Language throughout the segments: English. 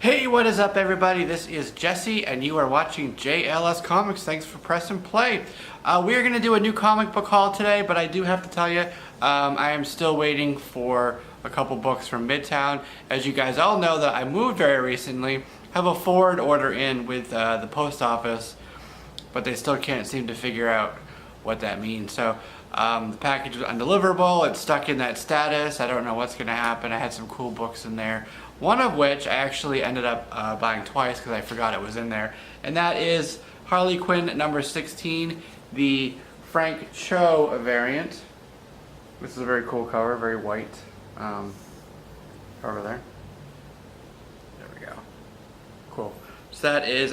Hey, what is up everybody? This is Jesse and you are watching JLSComics. Thanks for pressing play. We are going to do a new comic book haul today, but I do have to tell you, I am still waiting for a couple books from Midtown. As you guys all know that I moved very recently, have a forward order in with the post office, but they still can't seem to figure out what that means. So the package was undeliverable, it's stuck in that status, I don't know what's going to happen. I had some cool books in there. One of which I actually ended up buying twice because I forgot it was in there. And that is Harley Quinn number 16, the Frank Cho variant. This is a very cool cover, very white cover there. There we go. Cool. So that is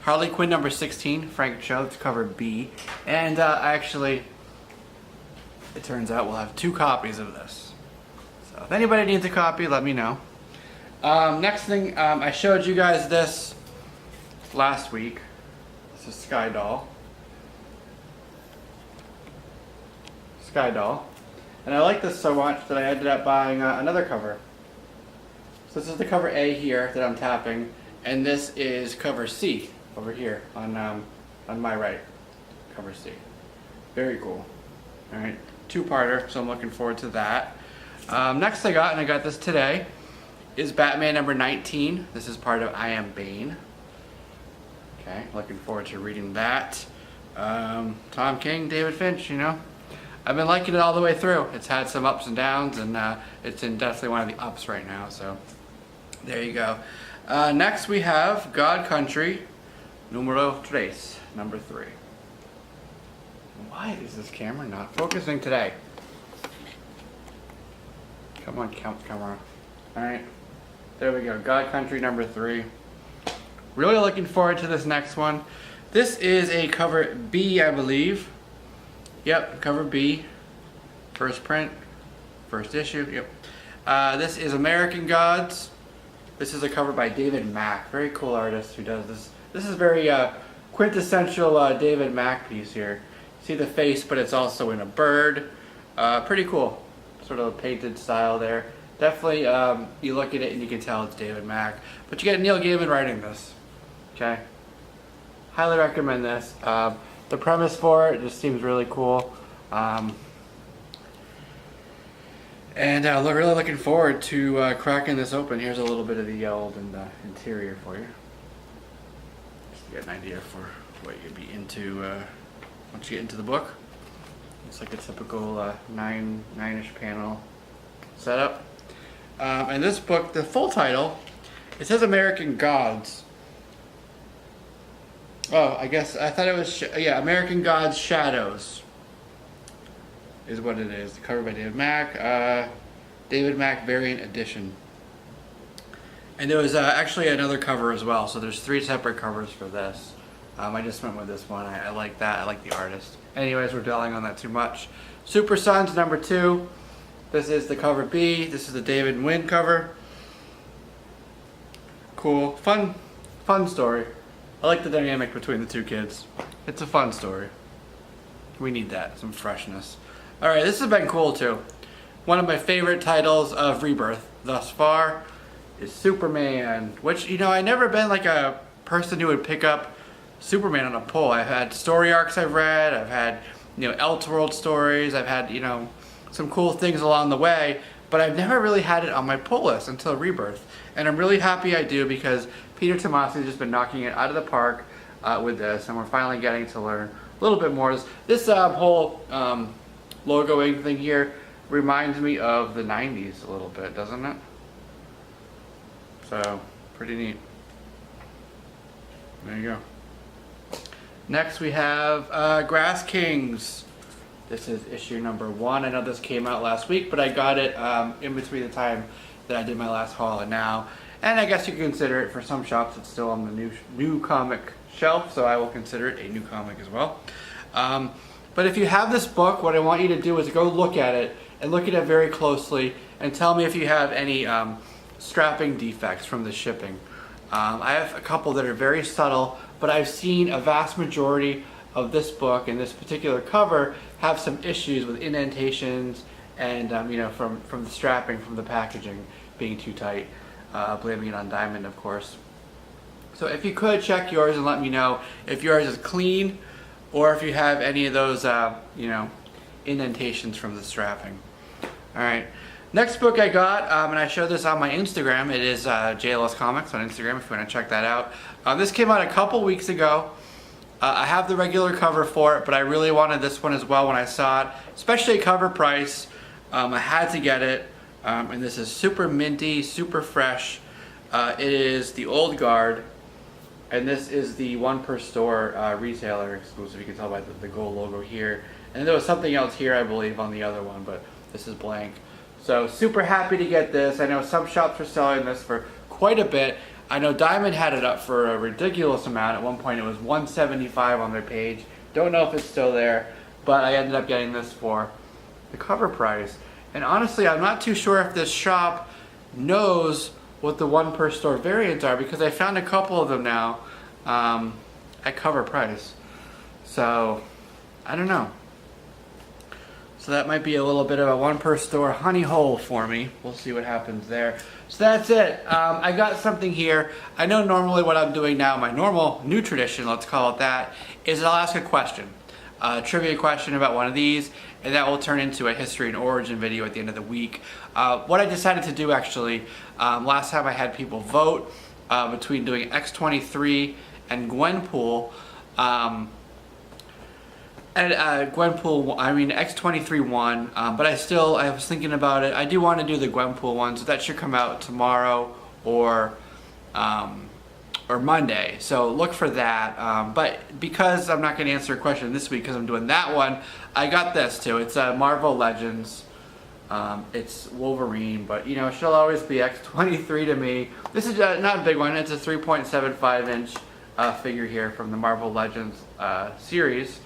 Harley Quinn number 16, Frank Cho. It's cover B. And actually, it turns out we'll have 2 copies of this. So if anybody needs a copy, let me know. Next thing, I showed you guys this last week. This is Sky Doll. Sky Doll. And I like this so much that I ended up buying another cover. So this is the cover A here that I'm tapping, and this is cover C over here on my right. Cover C. Very cool. Alright, 2-parter, so I'm looking forward to that. Next I got, and I got this today, is Batman number 19. This is part of I Am Bane. Okay, looking forward to reading that. Tom King, David Finch, you know. I've been liking it all the way through. It's had some ups and downs, and it's in definitely one of the ups right now, so there you go. Next we have God Country, numero 3, number 3. Why is this camera not focusing today? Come on, camera. Alright, there we go. God Country number 3. Really looking forward to this next one. This is a cover B, I believe. Yep, cover B. First print, first issue. Yep. This is American Gods. This is a cover by David Mack. Very cool artist who does this. This is very quintessential David Mack piece here. See the face, but it's also in a bird. Pretty cool. Sort of a painted style there. Definitely, you look at it and you can tell it's David Mack. But you get Neil Gaiman writing this. Okay? Highly recommend this. The premise for it just seems really cool. And really looking forward to cracking this open. Here's a little bit of the old and interior for you. Just to get an idea for what you'd be into once you get into the book. It's like a typical 9-ish panel setup. And this book, the full title, it says American Gods. Oh, I guess I thought it was yeah, American Gods Shadows is what it is. Covered by David Mack. David Mack variant edition. And there was actually another cover as well. So there's 3 separate covers for this. I just went with this one. I like that. I like the artist. Anyways, we're dwelling on that too much. Super Sons number 2. This is the cover B. This is the David Wynn cover. Cool. Fun story. I like the dynamic between the 2 kids. It's a fun story. We need that. Some freshness. Alright, this has been cool too. One of my favorite titles of Rebirth thus far is Superman. Which, you know, I've never been like a person who would pick up Superman on a pull. I've had story arcs I've read, I've had, you know, Elseworld stories, I've had, you know, some cool things along the way, but I've never really had it on my pull list until Rebirth. And I'm really happy I do because Peter Tomasi has just been knocking it out of the park with this, and we're finally getting to learn a little bit more. This whole logoing thing here reminds me of the 90s a little bit, doesn't it? So, pretty neat. There you go. Next we have Grass Kings. This is issue number 1. I know this came out last week, but I got it in between the time that I did my last haul and now. And I guess you can consider it, for some shops, it's still on the new comic shelf, so I will consider it a new comic as well. But if you have this book, what I want you to do is go look at it, and look at it very closely, and tell me if you have any strapping defects from the shipping. I have a couple that are very subtle, but I've seen a vast majority of this book and this particular cover have some issues with indentations and you know, from the strapping, from the packaging being too tight. blaming it on Diamond, of course. So if you could check yours and let me know if yours is clean or if you have any of those, you know, indentations from the strapping. All right. Next book I got, and I showed this on my Instagram. It is JLSComics on Instagram if you want to check that out. This came out a couple weeks ago. I have the regular cover for it, but I really wanted this one as well when I saw it, especially at cover price. I had to get it, and this is super minty, super fresh. It is the Old Guard, and this is the one per store retailer exclusive. You can tell by the gold logo here. And there was something else here, I believe, on the other one, but this is blank. So super happy to get this. I know some shops are selling this for quite a bit. I know Diamond had it up for a ridiculous amount. At one point it was $175 on their page. Don't know if it's still there, but I ended up getting this for the cover price. And honestly, I'm not too sure if this shop knows what the one per store variants are, because I found a couple of them now at cover price. So I don't know. So that might be a little bit of a one per store honey hole for me. We'll see what happens there. So that's it. I got something here. I know normally what I'm doing now, my normal new tradition, let's call it that, is I'll ask a question. A trivia question about one of these, and that will turn into a history and origin video at the end of the week. What I decided to do actually, last time I had people vote between doing X23 and Gwenpool. And Gwenpool, I mean X23 won, but I was thinking about it. I do want to do the Gwenpool one, so that should come out tomorrow or Monday. So look for that. But because I'm not going to answer a question this week because I'm doing that one, I got this too. It's Marvel Legends. It's Wolverine, but you know, she'll always be X23 to me. This is not a big one. It's a 3.75 inch figure here from the Marvel Legends series.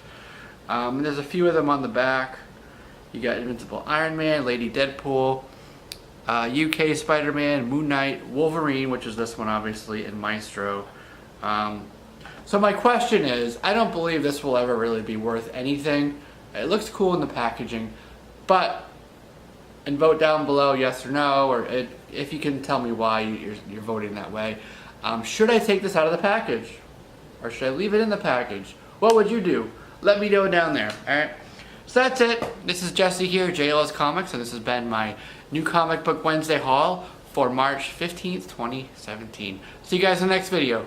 There's a few of them on the back. You got Invincible Iron Man, Lady Deadpool, UK Spider-Man, Moon Knight, Wolverine, which is this one obviously, and Maestro. So my question is, I don't believe this will ever really be worth anything. It looks cool in the packaging, but, and vote down below yes or no, or if you can tell me why you're voting that way. Should I take this out of the package? Or should I leave it in the package? What would you do? Let me know down there, alright? So that's it. This is Jesse here, JLSComics, and this has been my new Comic Book Wednesday haul for March 15th, 2017. See you guys in the next video.